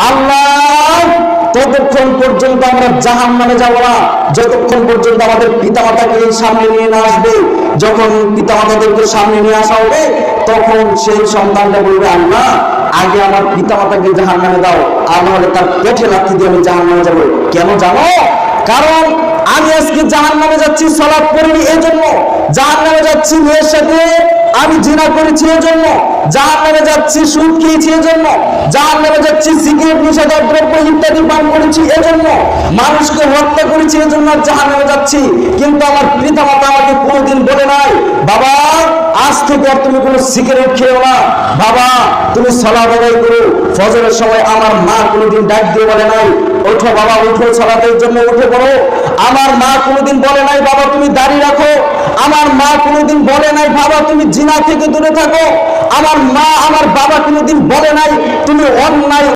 আল্লাহ ততক্ষণ পর্যন্ত আমরা জাহান্নামে যাব না যতক্ষণ পর্যন্ত আমাদের পিতামাতাকে সামনে নিয়ে না আসবে। যখন পিতামাতাদেরকে সামনে নিয়ে আসা হবে তখন সেই সন্তানটা বলবে, আল্লাহ আগে আমার পিতামাতাকে জাহান্নামে দাও, আর নাহলে তার পেটে লাথি দিয়ে আমি জাহান্নামে যাব। কেন জানো? কারণ আমি আজকে জাহান্নামে যাচ্ছি সালাত পড়িনি এই জন্য, জাহান্নামে যাচ্ছি মেয়ের সাথে আমি জিনা করেছি এই জন্য, জাহান্নামে যাচ্ছি সুদ খেয়েছি এই জন্য, জাহান্নামে যাচ্ছি সিগারেট নেশাদার দ্রব্য ইত্যাদি পান করেছি এই জন্য, মানুষকে হত্যা করেছি এই জন্য জাহান্নামে যাচ্ছি। কিন্তু আমার পিতামাতা আমাকে কোনোদিন বলে নাই, বাবা আজ থেকে আর তুমি কোনো সিগারেট খেও না, বাবা তুমি সালাত আদায় করো। ফজরের সময় আমার মা কোনোদিন ডাক দিয়ে বলে নাই, ওঠো বাবা ওঠো সালাতের জন্য উঠে পড়ো। আমার মা কোনোদিন বলে নাই, বাবা তুমি দাড়ি রাখো। আমার মা কোনোদিন বলে নাই, বাবা তুমি জিনা থেকে দূরে থাকো। আমার মা আমার বাবা কোনোদিন বলে নাই তুমি অন্যায়